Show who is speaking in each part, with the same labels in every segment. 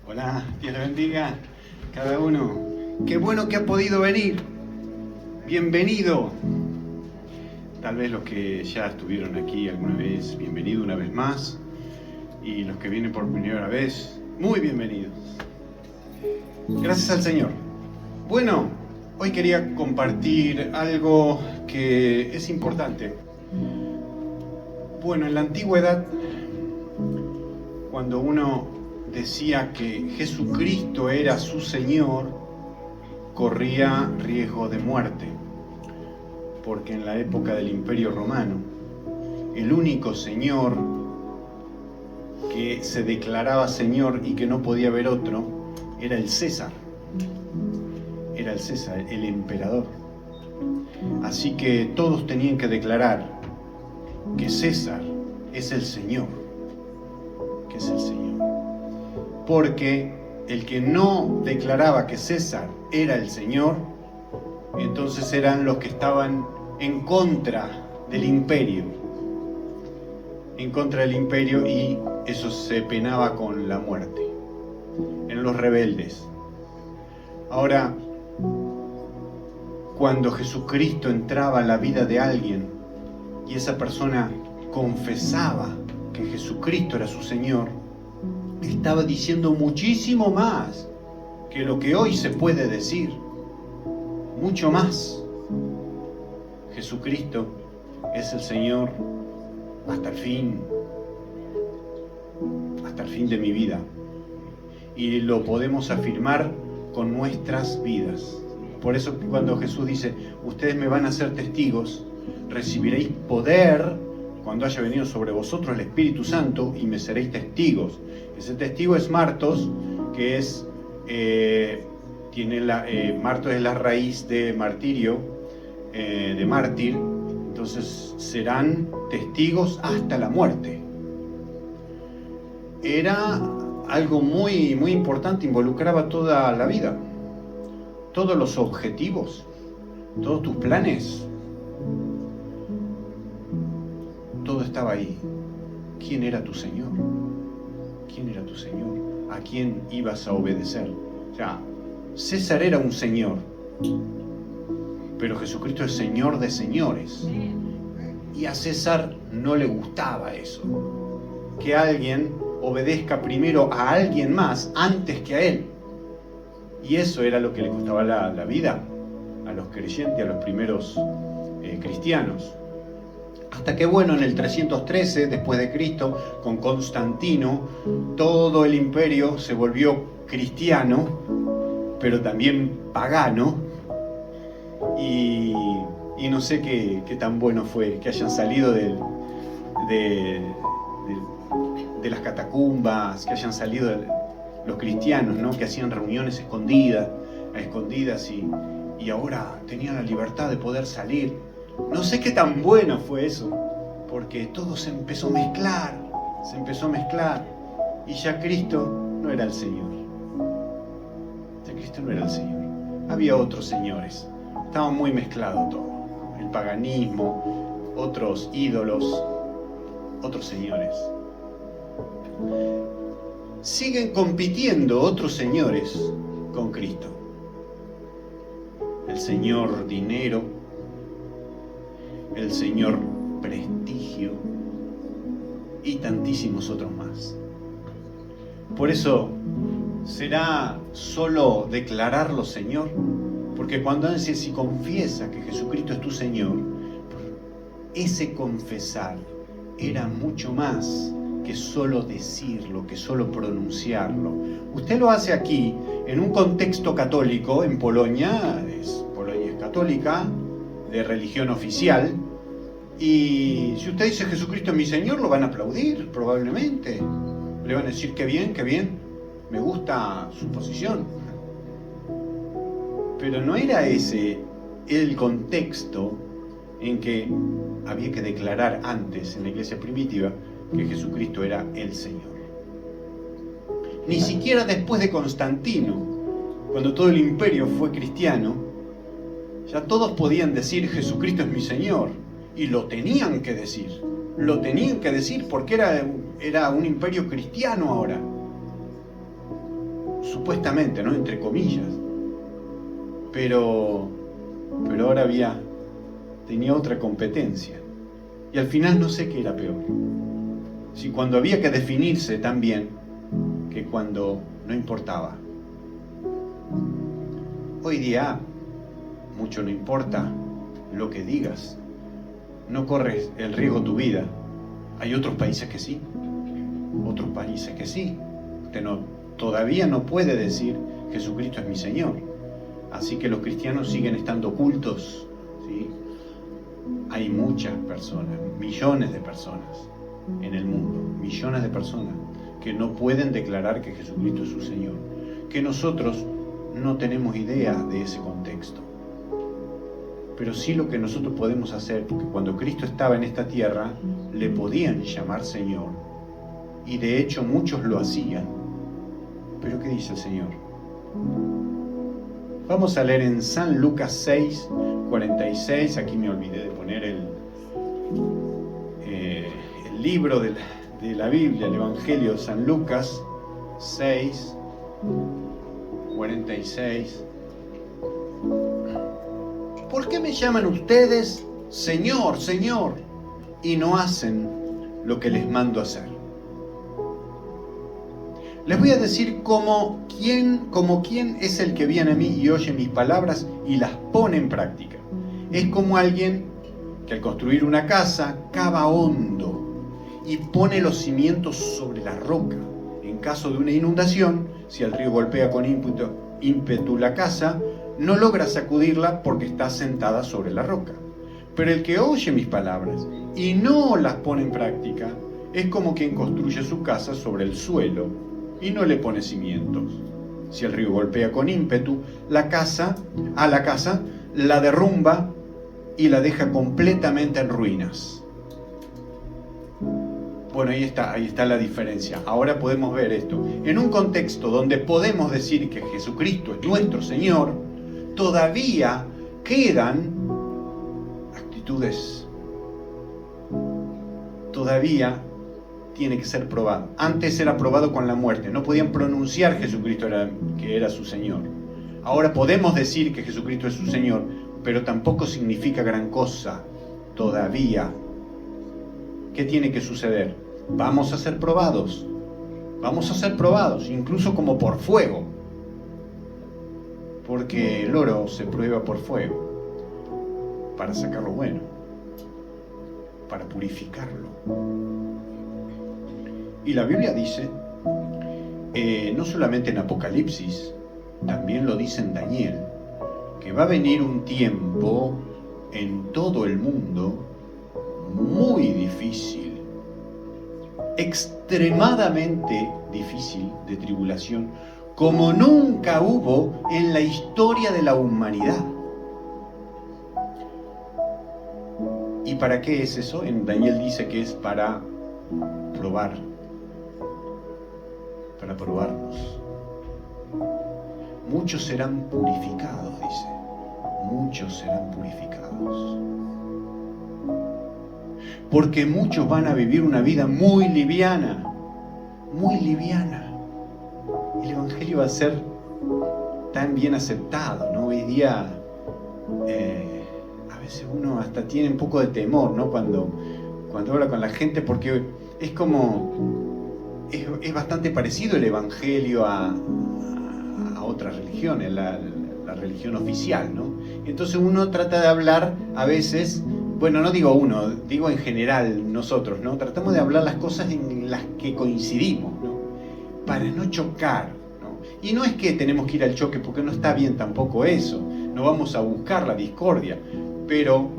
Speaker 1: Hola, Dios le bendiga cada uno. Qué bueno que ha podido venir. Bienvenido. Tal vez los que ya estuvieron aquí alguna vez, bienvenido una vez más. Y los que vienen por primera vez, muy bienvenidos. Gracias al Señor. Bueno, hoy quería compartir algo que es importante. Bueno, en la antigüedad, cuando uno decía que Jesucristo era su Señor, corría riesgo de muerte, porque en la época del Imperio Romano, el único Señor que se declaraba Señor y que no podía haber otro, era el César. Era el César, el emperador. Así que todos tenían que declarar que César es el Señor, que es el Señor. Porque el que no declaraba que César era el Señor, entonces eran los que estaban en contra del imperio. En contra del imperio, y eso se penaba con la muerte. Eran los rebeldes. Ahora, cuando Jesucristo entraba en la vida de alguien y esa persona confesaba que Jesucristo era su Señor, estaba diciendo muchísimo más que lo que hoy se puede decir. Mucho más. Jesucristo es el Señor hasta el fin de mi vida. Y lo podemos afirmar con nuestras vidas. Por eso cuando Jesús dice, ustedes me van a ser testigos, recibiréis poder cuando haya venido sobre vosotros el Espíritu Santo y me seréis testigos. Ese testigo es Martos, que es, Martos es la raíz de martirio, de mártir. Entonces serán testigos hasta la muerte. Era algo muy, muy importante, involucraba toda la vida, todos los objetivos, todos tus planes. Todo estaba ahí. ¿Quién era tu Señor? ¿Quién era tu Señor? ¿A quién ibas a obedecer? O sea, César era un señor, pero Jesucristo es Señor de señores. Y a César no le gustaba eso, que alguien obedezca primero a alguien más antes que a él. Y eso era lo que le costaba la vida a los creyentes, a los primeros cristianos. Hasta que bueno, en el 313 después de Cristo, con Constantino, todo el imperio se volvió cristiano, pero también pagano, y no sé qué tan bueno fue que hayan salido de las catacumbas, que hayan salido los cristianos, ¿no? Que hacían reuniones a escondidas y ahora tenían la libertad de poder salir. No sé qué tan bueno fue eso, porque todo se empezó a mezclar, y ya Cristo no era el Señor. Ya Cristo no era el Señor. Había otros señores. Estaba muy mezclado todo. El paganismo, otros ídolos, otros señores. Siguen compitiendo otros señores con Cristo. El señor dinero, el señor prestigio y tantísimos otros más. Por eso, ¿será solo declararlo Señor? Porque cuando alguien si confiesa que Jesucristo es tu Señor, ese confesar era mucho más que solo decirlo, que solo pronunciarlo. Usted lo hace aquí, en un contexto católico, en Polonia es católica, de religión oficial, y si usted dice Jesucristo es mi Señor, lo van a aplaudir probablemente, le van a decir qué bien, me gusta su posición. Pero no era ese el contexto en que había que declarar antes en la iglesia primitiva que Jesucristo era el Señor. Ni siquiera después de Constantino, cuando todo el imperio fue cristiano, ya todos podían decir Jesucristo es mi Señor, y lo tenían que decir porque era un imperio cristiano ahora. supuestamente, ¿no? Entre comillas. Pero ahora tenía otra competencia. Y al final no sé qué era peor. Si cuando había que definirse tan bien, que cuando no importaba. Hoy día mucho no importa lo que digas. No corres el riesgo tu vida. Hay otros países que sí. Otros países que sí. Usted todavía no puede decir Jesucristo es mi Señor. Así que los cristianos siguen estando ocultos, ¿sí? Hay muchas personas, millones de personas en el mundo, millones de personas que no pueden declarar que Jesucristo es su Señor, que nosotros no tenemos idea de ese contexto. Pero sí lo que nosotros podemos hacer, porque cuando Cristo estaba en esta tierra, le podían llamar Señor, y de hecho muchos lo hacían. Pero ¿qué dice el Señor? Vamos a leer en San Lucas 6, 46, aquí me olvidé de poner el libro de la Biblia, el Evangelio de San Lucas 6, 46. ¿Por qué me llaman ustedes Señor, Señor, y no hacen lo que les mando hacer? Les voy a decir como quién es el que viene a mí y oye mis palabras y las pone en práctica. Es como alguien que al construir una casa cava hondo y pone los cimientos sobre la roca. En caso de una inundación, si el río golpea con ímpetu la casa, no logra sacudirla porque está sentada sobre la roca. Pero el que oye mis palabras y no las pone en práctica es como quien construye su casa sobre el suelo y no le pone cimientos. Si el río golpea con ímpetu la casa la derrumba y la deja completamente en ruinas. Bueno, ahí está la diferencia. Ahora podemos ver esto. En un contexto donde podemos decir que Jesucristo es nuestro Señor, todavía quedan actitudes. Todavía tiene que ser probado. Antes era probado con la muerte. No podían pronunciar Jesucristo que era su Señor. Ahora podemos decir que Jesucristo es su Señor, pero tampoco significa gran cosa todavía. ¿Qué tiene que suceder? Vamos a ser probados. Vamos a ser probados, incluso como por fuego. Porque el oro se prueba por fuego para sacar lo bueno, para purificarlo. Y la Biblia dice, no solamente en Apocalipsis, también lo dice en Daniel, que va a venir un tiempo en todo el mundo muy difícil, extremadamente difícil de tribulación, como nunca hubo en la historia de la humanidad. ¿Y para qué es eso? En Daniel dice que es para probarnos. Muchos serán purificados, dice. Muchos serán purificados. Porque muchos van a vivir una vida muy liviana. Muy liviana. El Evangelio va a ser tan bien aceptado, ¿no? Hoy día a veces uno hasta tiene un poco de temor, ¿no? Cuando habla con la gente, porque es como... Es bastante parecido el Evangelio a otras religiones, la religión oficial, ¿no? Entonces uno trata de hablar a veces, bueno, no digo uno, digo en general nosotros, ¿no? Tratamos de hablar las cosas en las que coincidimos, ¿no? Para no chocar, ¿no? Y no es que tenemos que ir al choque, porque no está bien tampoco eso, no vamos a buscar la discordia, pero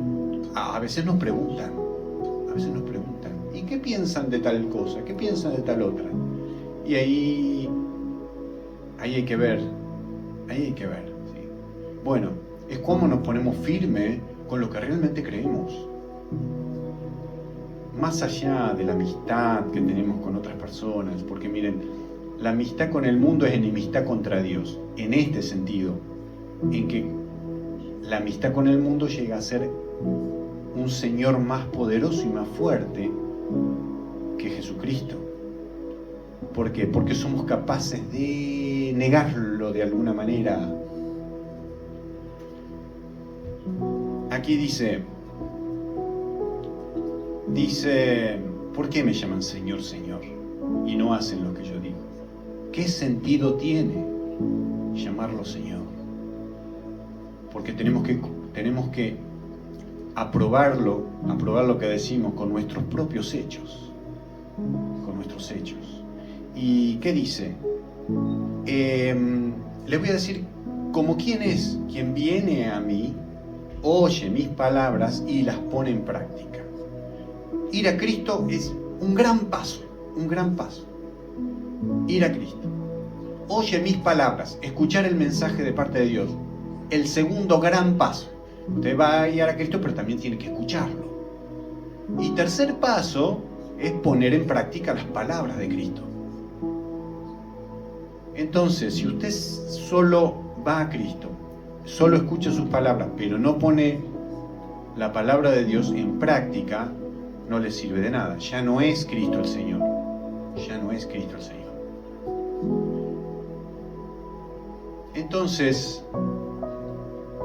Speaker 1: a veces nos preguntan, ¿y qué piensan de tal cosa? ¿Qué piensan de tal otra? Y ahí hay que ver, ¿sí? Bueno, es como nos ponemos firmes con lo que realmente creemos. Más allá de la amistad que tenemos con otras personas, porque miren, la amistad con el mundo es enemistad contra Dios, en este sentido, en que la amistad con el mundo llega a ser un Señor más poderoso y más fuerte que Jesucristo. ¿Por qué? Porque somos capaces de negarlo de alguna manera. Aquí dice, ¿por qué me llaman Señor, Señor? Y no hacen lo que yo digo. ¿Qué sentido tiene llamarlo Señor? Porque tenemos que aprobar lo que decimos con nuestros propios hechos. Con nuestros hechos. ¿Y qué dice? Le voy a decir, como quién es, quien viene a mí, oye mis palabras y las pone en práctica. Ir a Cristo es un gran paso, un gran paso. Ir a Cristo. Oye mis palabras, escuchar el mensaje de parte de Dios. El segundo gran paso. Usted va a ir a Cristo, pero también tiene que escucharlo. Y tercer paso es poner en práctica las palabras de Cristo. Entonces, si usted solo va a Cristo, solo escucha sus palabras, pero no pone la palabra de Dios en práctica, no le sirve de nada. Ya no es Cristo el Señor. Ya no es Cristo el Señor. Entonces,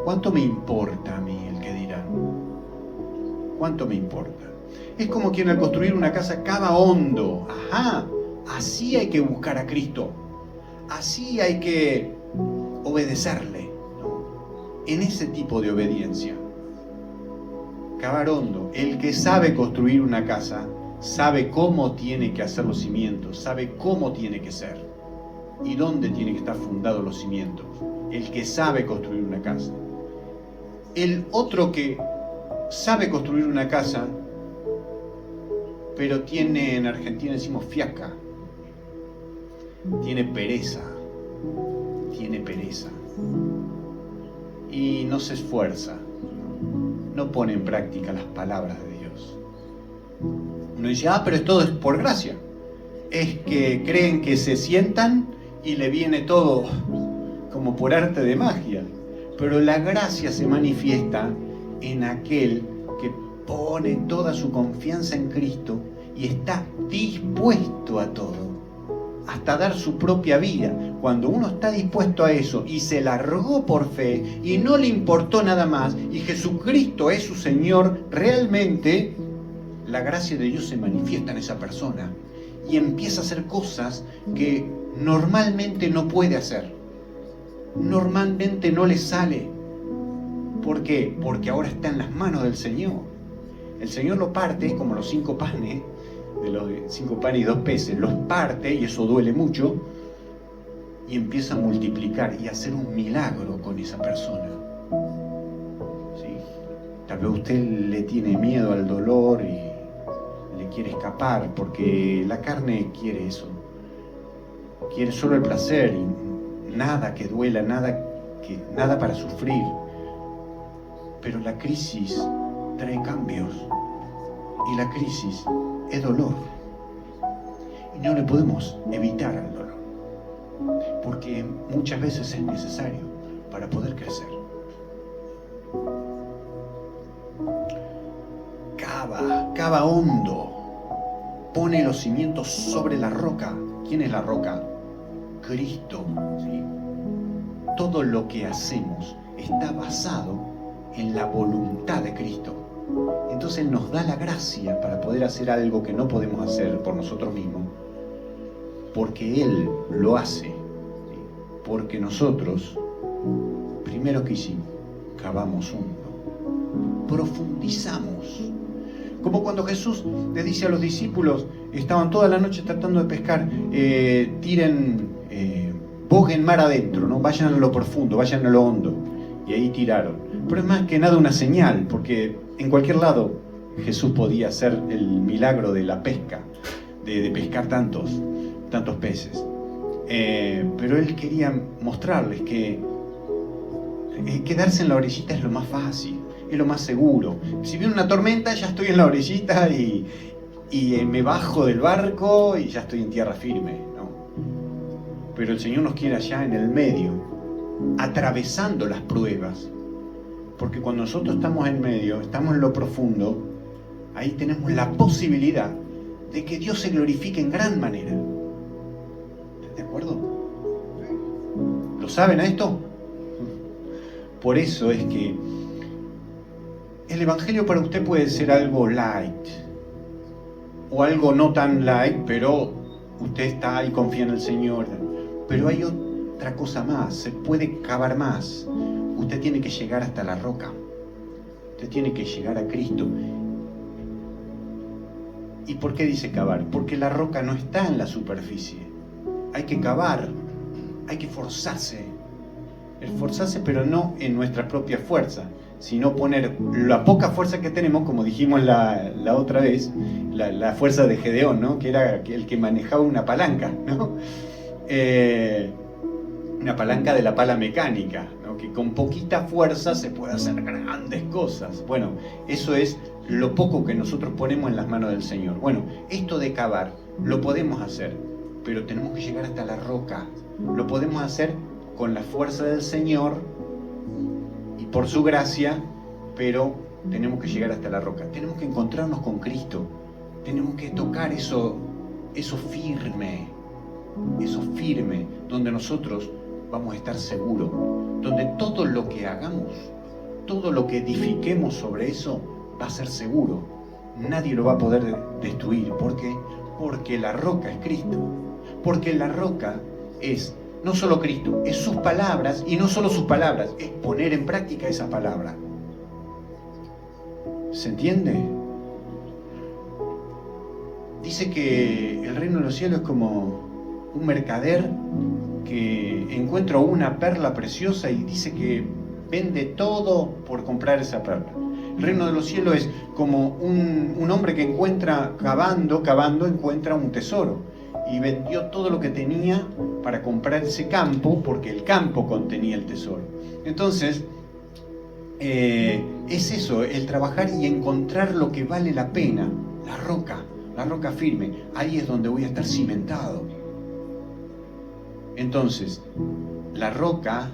Speaker 1: ¿cuánto me importa a mí el que dirán? ¿Cuánto me importa? Es como quien al construir una casa cava hondo. Ajá, así hay que buscar a Cristo. Así hay que obedecerle, ¿no? En ese tipo de obediencia. Cavar hondo. El que sabe construir una casa sabe cómo tiene que hacer los cimientos, sabe cómo tiene que ser y dónde tiene que estar fundados los cimientos. El que sabe construir una casa. El otro que sabe construir una casa, pero tiene, en Argentina decimos fiaca, tiene pereza y no se esfuerza, no pone en práctica las palabras de Dios. Uno dice, pero todo es por gracia. Es que creen que se sientan y le viene todo como por arte de magia. Pero la gracia se manifiesta en aquel que pone toda su confianza en Cristo y está dispuesto a todo, hasta dar su propia vida. Cuando uno está dispuesto a eso y se largó por fe y no le importó nada más y Jesucristo es su Señor, realmente la gracia de Dios se manifiesta en esa persona y empieza a hacer cosas que normalmente no puede hacer. Normalmente no le sale. ¿Por qué? Porque ahora está en las manos del Señor. El Señor lo parte como los 5 panes, de los 5 panes y 2 peces, los parte y eso duele mucho y empieza a multiplicar y a hacer un milagro con esa persona. ¿Sí? Tal vez usted le tiene miedo al dolor y le quiere escapar porque la carne quiere eso. Quiere solo el placer y nada que duela, nada para sufrir. Pero la crisis trae cambios y la crisis es dolor. Y no le podemos evitar al dolor, porque muchas veces es necesario para poder crecer. Cava hondo, pone los cimientos sobre la roca. ¿Quién es la roca? Cristo, ¿sí? Todo lo que hacemos está basado en la voluntad de Cristo. Entonces Él nos da la gracia para poder hacer algo que no podemos hacer por nosotros mismos, porque Él lo hace, ¿sí? Porque nosotros, primero que hicimos, cavamos hondo, profundizamos. Como cuando Jesús le dice a los discípulos, estaban toda la noche tratando de pescar, boguen mar adentro, ¿no? Vayan a lo profundo, vayan a lo hondo. Y ahí tiraron. Pero es más que nada una señal, porque en cualquier lado Jesús podía hacer el milagro de la pesca, de pescar tantos peces. Pero Él quería mostrarles que quedarse en la orillita es lo más fácil, es lo más seguro. Si viene una tormenta, ya estoy en la orillita y me bajo del barco y ya estoy en tierra firme, ¿no? Pero el Señor nos quiere allá en el medio, atravesando las pruebas. Porque cuando nosotros estamos en medio, estamos en lo profundo, ahí tenemos la posibilidad de que Dios se glorifique en gran manera. ¿De acuerdo? ¿Lo saben a esto? Por eso es que el Evangelio para usted puede ser algo light, o algo no tan light, pero usted está y confía en el Señor. Pero hay otra cosa más, se puede cavar más. Usted tiene que llegar hasta la roca. Usted tiene que llegar a Cristo. ¿Y por qué dice cavar? Porque la roca no está en la superficie. Hay que cavar, hay que esforzarse. Esforzarse, pero no en nuestra propia fuerza, sino poner la poca fuerza que tenemos, como dijimos la otra vez, la fuerza de Gedeón, ¿no? Que era el que manejaba una palanca, ¿no? Una palanca de la pala mecánica, ¿no? Que con poquita fuerza se puede hacer grandes cosas. Bueno, eso es lo poco que nosotros ponemos en las manos del Señor. Bueno, esto de cavar lo podemos hacer, pero tenemos que llegar hasta la roca. Lo podemos hacer con la fuerza del Señor y por su gracia, pero tenemos que llegar hasta la roca. Tenemos que encontrarnos con Cristo. Tenemos que tocar eso firme, donde nosotros vamos a estar seguros, donde todo lo que hagamos, todo lo que edifiquemos sobre eso va a ser seguro. Nadie lo va a poder destruir. ¿Por qué? Porque la roca es Cristo. Porque la roca es no solo Cristo, es sus palabras, y no solo sus palabras, es poner en práctica esa palabra. ¿Se entiende? Dice que el reino de los cielos es como un mercader que encuentra una perla preciosa y dice que vende todo por comprar esa perla. El reino de los cielos es como un hombre que encuentra, cavando, encuentra un tesoro. Y vendió todo lo que tenía para comprar ese campo, porque el campo contenía el tesoro. Entonces, es eso, el trabajar y encontrar lo que vale la pena, la roca firme. Ahí es donde voy a estar cimentado. Entonces, la roca,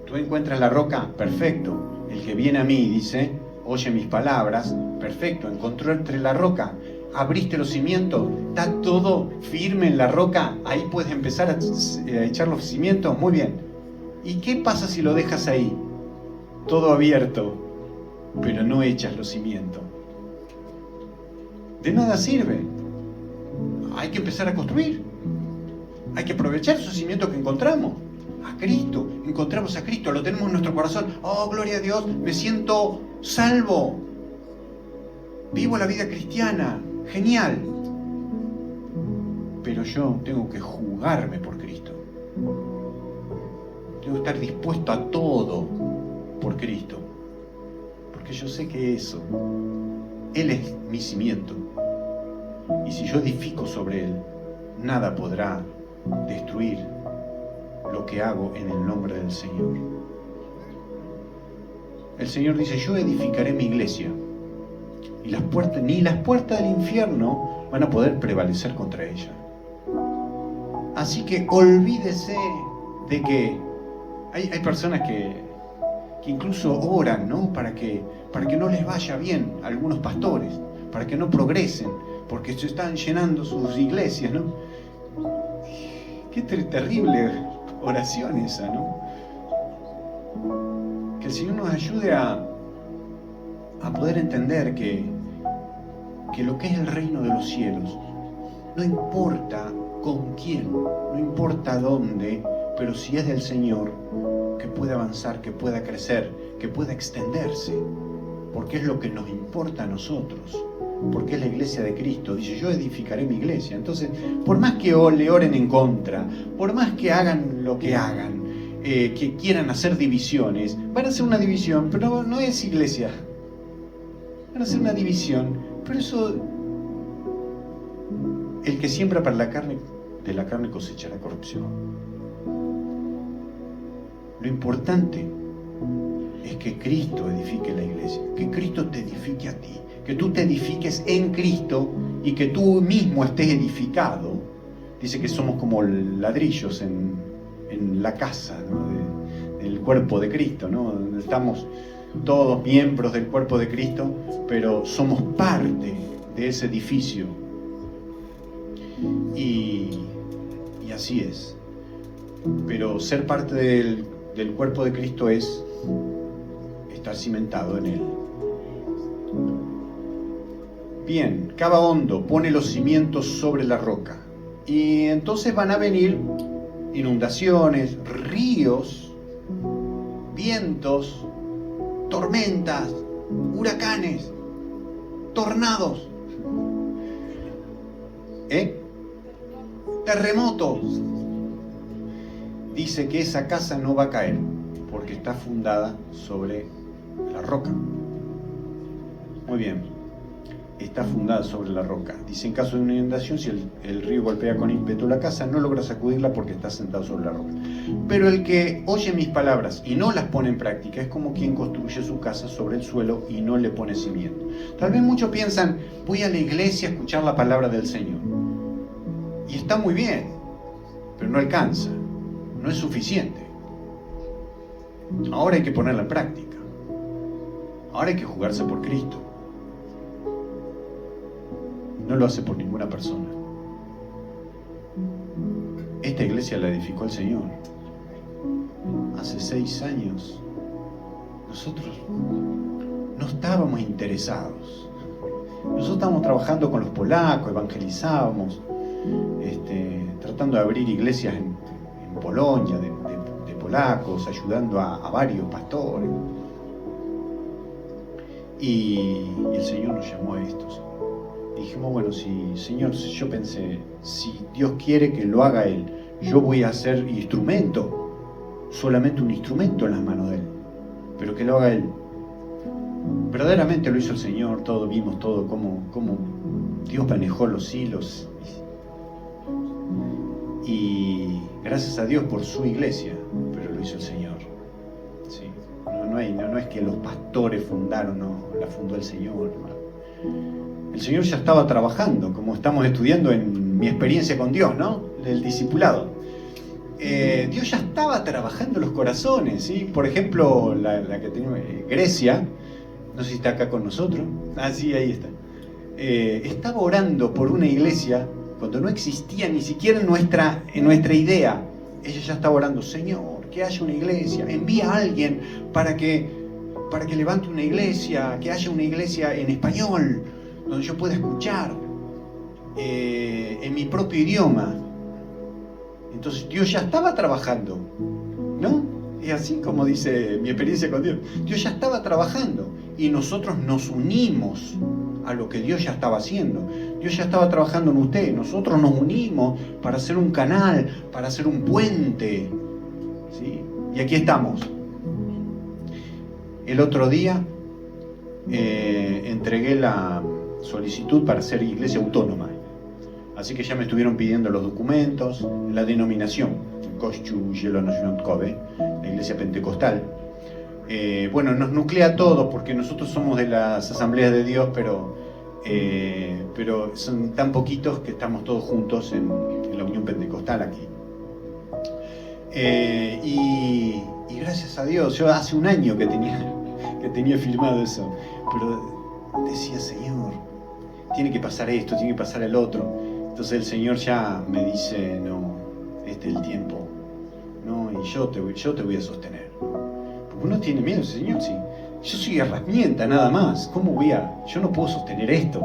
Speaker 1: tú encuentras la roca, perfecto. El que viene a mí dice, oye mis palabras, perfecto, encontró entre la roca. Abriste los cimientos, está todo firme en la roca, ahí puedes empezar a echar los cimientos, muy bien. ¿Y qué pasa si lo dejas ahí? Todo abierto, pero no echas los cimientos. De nada sirve. Hay que empezar a construir. Hay que aprovechar esos cimientos que encontramos. A Cristo, encontramos a Cristo, lo tenemos en nuestro corazón. Oh, gloria a Dios, me siento salvo. Vivo la vida cristiana. Genial, pero yo tengo que jugarme por Cristo. Tengo que estar dispuesto a todo por Cristo, porque yo sé que eso, Él es mi cimiento, y si yo edifico sobre Él, nada podrá destruir lo que hago en el nombre del Señor. El Señor dice, yo edificaré mi iglesia, y ni las puertas del infierno van a poder prevalecer contra ella. Así que olvídese de que hay personas que incluso oran, ¿no? Para que no les vaya bien a algunos pastores, para que no progresen, porque se están llenando sus iglesias, ¿no? Qué terrible oración esa, ¿no? Que el Señor nos ayude a poder entender que lo que es el reino de los cielos no importa con quién, no importa dónde, pero si es del Señor, que pueda avanzar, que pueda crecer, que pueda extenderse, porque es lo que nos importa a nosotros, porque es la iglesia de Cristo. Dice, yo edificaré mi iglesia. Entonces, por más que le oren en contra, por más que hagan lo que hagan, que quieran hacer divisiones, van a hacer una división, pero no es iglesia. Van a hacer una división, pero eso, el que siembra para la carne, de la carne cosechará corrupción. Lo importante es que Cristo edifique la iglesia, que Cristo te edifique a ti, que tú te edifiques en Cristo y que tú mismo estés edificado. Dice que somos como ladrillos en la casa, ¿no? del cuerpo de Cristo, ¿no? Donde estamos todos miembros del cuerpo de Cristo, pero somos parte de ese edificio. Y así es. pero ser parte del cuerpo de Cristo es estar cimentado en Él. Bien, cava hondo, pone los cimientos sobre la roca. Y entonces van a venir inundaciones, ríos, vientos, tormentas, huracanes, tornados, terremotos. Dice que esa casa no va a caer porque está fundada sobre la roca. Muy bien, está fundada sobre la roca. Dice, en caso de una inundación, si el río golpea con ímpetu la casa, no logra sacudirla porque está sentado sobre la roca. Pero el que oye mis palabras y no las pone en práctica es como quien construye su casa sobre el suelo y no le pone cimiento. Tal vez muchos piensan, voy a la iglesia a escuchar la palabra del Señor. Y está muy bien, pero no alcanza, no es suficiente. Ahora hay que ponerla en práctica. Ahora hay que jugarse por Cristo. No lo hace por ninguna persona. Esta iglesia la edificó el Señor. Hace 6 años nosotros no estábamos interesados. Nosotros estábamos trabajando con los polacos, evangelizábamos, tratando de abrir iglesias en Polonia de polacos, ayudando a varios pastores. Y el Señor nos llamó a esto. Dijimos, bueno, Señor, yo pensé, si Dios quiere que lo haga Él, yo voy a ser instrumento, solamente un instrumento en las manos de Él, pero que lo haga Él. Verdaderamente lo hizo el Señor, vimos todo, cómo Dios manejó los hilos. Y gracias a Dios por su iglesia, pero lo hizo el Señor. ¿Sí? No es que los pastores fundaron, no, la fundó el Señor. El Señor ya estaba trabajando, como estamos estudiando en mi experiencia con Dios, ¿no? El discipulado. Dios ya estaba trabajando los corazones, ¿sí? Por ejemplo, la que tenemos, Grecia, no sé si está acá con nosotros. Ah, sí, ahí está. Estaba orando por una iglesia cuando no existía ni siquiera en nuestra idea. Ella ya estaba orando, Señor, que haya una iglesia, envía a alguien para que levante una iglesia, que haya una iglesia en español, donde yo pueda escuchar en mi propio idioma. Entonces Dios ya estaba trabajando, ¿no? Es así como dice mi experiencia con Dios. Dios ya estaba trabajando y nosotros nos unimos a lo que Dios ya estaba haciendo. Dios ya estaba trabajando en usted. Nosotros nos unimos para hacer un canal, para hacer un puente, ¿sí? Y aquí estamos. El otro día entregué la solicitud para ser iglesia autónoma. Así que ya me estuvieron pidiendo los documentos, la denominación, Kościół Zielonoświątkowy, la iglesia pentecostal. Bueno, nos nuclea a todos porque nosotros somos de las asambleas de Dios, pero son tan poquitos que estamos todos juntos en la unión pentecostal aquí. Y gracias a Dios, yo hace un año que tenía firmado eso, pero decía, Señor, tiene que pasar esto, tiene que pasar el otro. Entonces el Señor ya me dice, no, este es el tiempo, no, y yo te voy a sostener. Porque uno tiene miedo, Señor, sí. Yo soy herramienta nada más. Yo no puedo sostener esto.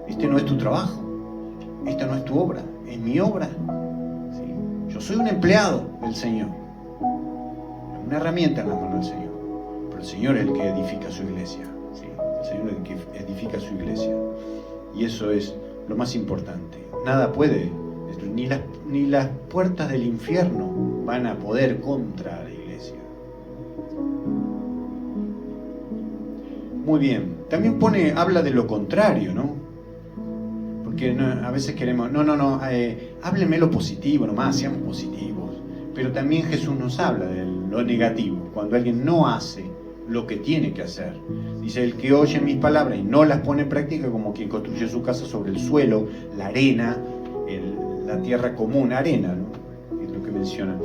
Speaker 1: Este no es tu trabajo. Esta no es tu obra. Es mi obra. ¿Sí? Yo soy un empleado del Señor. Una herramienta en la mano del Señor. Pero el Señor es el que edifica su iglesia. ¿Sí? El Señor es el que edifica su iglesia. Y eso es lo más importante. Nada puede, ni las puertas del infierno van a poder contra la iglesia. Muy bien. También habla de lo contrario, ¿no? Porque a veces queremos, hábleme lo positivo nomás, seamos positivos. Pero también Jesús nos habla de lo negativo, cuando alguien no hace lo que tiene que hacer. Dice, el que oye mis palabras y no las pone en práctica, como quien construye su casa sobre el suelo, la arena, la tierra común, arena, ¿no? Es lo que menciona.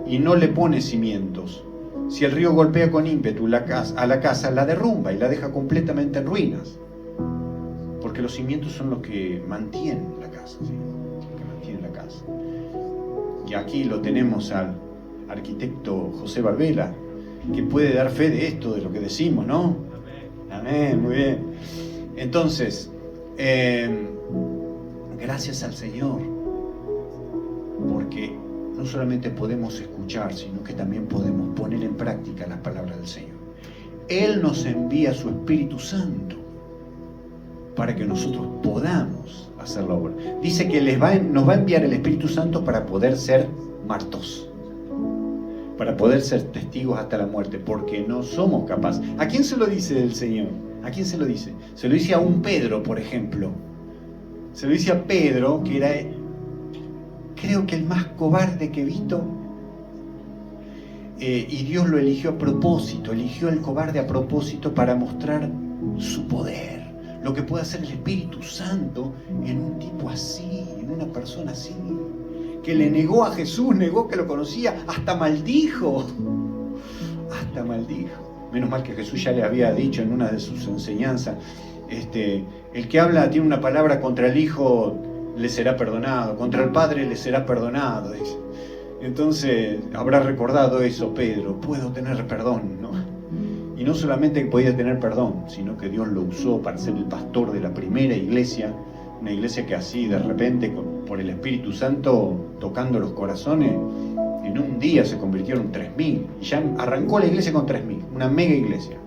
Speaker 1: Y no le pone cimientos. Si el río golpea con ímpetu a la casa, la derrumba y la deja completamente en ruinas. Porque los cimientos son los que mantienen la casa, ¿sí? Los que mantienen la casa. Y aquí lo tenemos al arquitecto José Barbela, que puede dar fe de esto, de lo que decimos, ¿no? Amén, muy bien. Entonces, gracias al Señor, porque no solamente podemos escuchar, sino que también podemos poner en práctica las palabras del Señor. Él nos envía su Espíritu Santo para que nosotros podamos hacer la obra. Dice que nos va a enviar el Espíritu Santo para poder ser martos, para poder ser testigos hasta la muerte, porque no somos capaces. ¿A quién se lo dice el Señor? ¿A quién se lo dice? Se lo dice a un Pedro, por ejemplo. Se lo dice a Pedro, que era, creo que el más cobarde que he visto, y Dios lo eligió a propósito, eligió al cobarde a propósito para mostrar su poder, lo que puede hacer el Espíritu Santo en un tipo así, en una persona así, que le negó a Jesús, negó que lo conocía, hasta maldijo. Menos mal que Jesús ya le había dicho en una de sus enseñanzas, el que habla, tiene una palabra contra el Hijo, le será perdonado, contra el Padre le será perdonado. Entonces habrá recordado eso Pedro, puedo tener perdón, ¿no? Y no solamente que podía tener perdón, sino que Dios lo usó para ser el pastor de la primera iglesia, una iglesia que así de repente, por el Espíritu Santo tocando los corazones, en un día se convirtieron 3.000, y ya arrancó la iglesia con 3.000, una mega iglesia.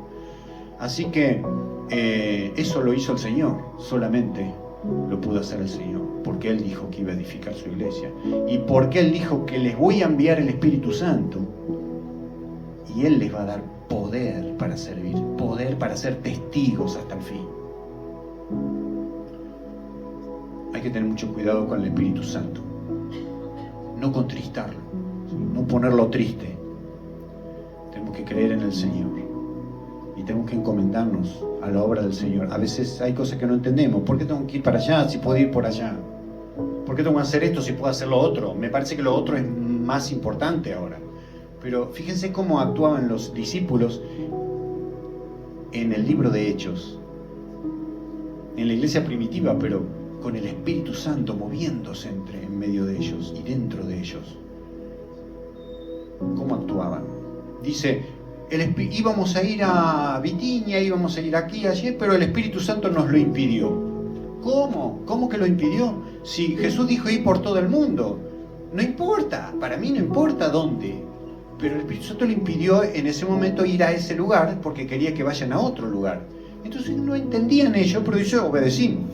Speaker 1: Así que eso lo hizo el Señor, solamente lo pudo hacer el Señor, porque Él dijo que iba a edificar su iglesia, y porque Él dijo que les voy a enviar el Espíritu Santo, y Él les va a dar poder para servir, poder para ser testigos hasta el fin. Hay que tener mucho cuidado con el Espíritu Santo, no contristarlo, no ponerlo triste. Tenemos que creer en el Señor y tenemos que encomendarnos a la obra del Señor. A veces hay cosas que no entendemos. ¿Por qué tengo que ir para allá si puedo ir por allá? ¿Por qué tengo que hacer esto si puedo hacer lo otro? Me parece que lo otro es más importante ahora. Pero fíjense cómo actuaban los discípulos en el libro de Hechos, en la iglesia primitiva, pero con el Espíritu Santo moviéndose en medio de ellos y dentro de ellos. ¿Cómo actuaban? Dice, íbamos a ir a Bitinia, íbamos a ir aquí, allí, pero el Espíritu Santo nos lo impidió. ¿Cómo? ¿Cómo que lo impidió? Si Jesús dijo ir por todo el mundo. No importa, para mí no importa dónde. Pero el Espíritu Santo le impidió en ese momento ir a ese lugar porque quería que vayan a otro lugar. Entonces no entendían ellos, pero dice, obedecimos.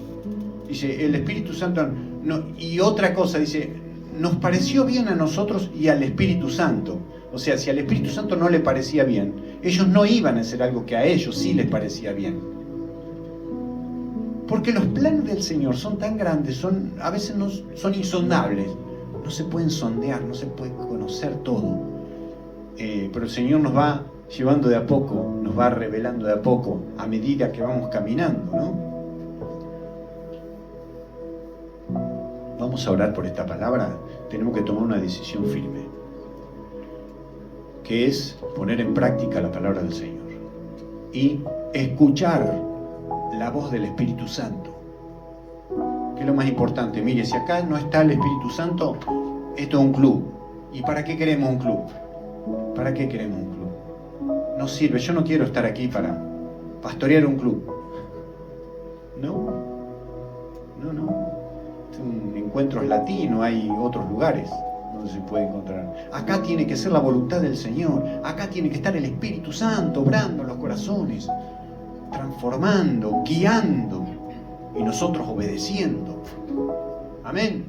Speaker 1: Dice, el Espíritu Santo no. Y otra cosa, dice, nos pareció bien a nosotros y al Espíritu Santo. O sea, si al Espíritu Santo no le parecía bien, ellos no iban a hacer algo que a ellos sí les parecía bien. Porque los planes del Señor son tan grandes, a veces no, son insondables. No se pueden sondear, no se puede conocer todo. Pero el Señor nos va llevando de a poco, nos va revelando de a poco a medida que vamos caminando, ¿no? Vamos a orar por esta palabra. Tenemos que tomar una decisión firme, que es poner en práctica la palabra del Señor y escuchar la voz del Espíritu Santo, que es lo más importante. Mire, si acá no está el Espíritu Santo, esto es un club. ¿Y para qué queremos un club? ¿Para qué queremos un club? No sirve. Yo no quiero estar aquí para pastorear un club. No. En encuentros latinos hay otros lugares donde se puede encontrar. Acá tiene que ser la voluntad del Señor. Acá tiene que estar el Espíritu Santo obrando en los corazones, transformando, guiando, y nosotros obedeciendo. Amén.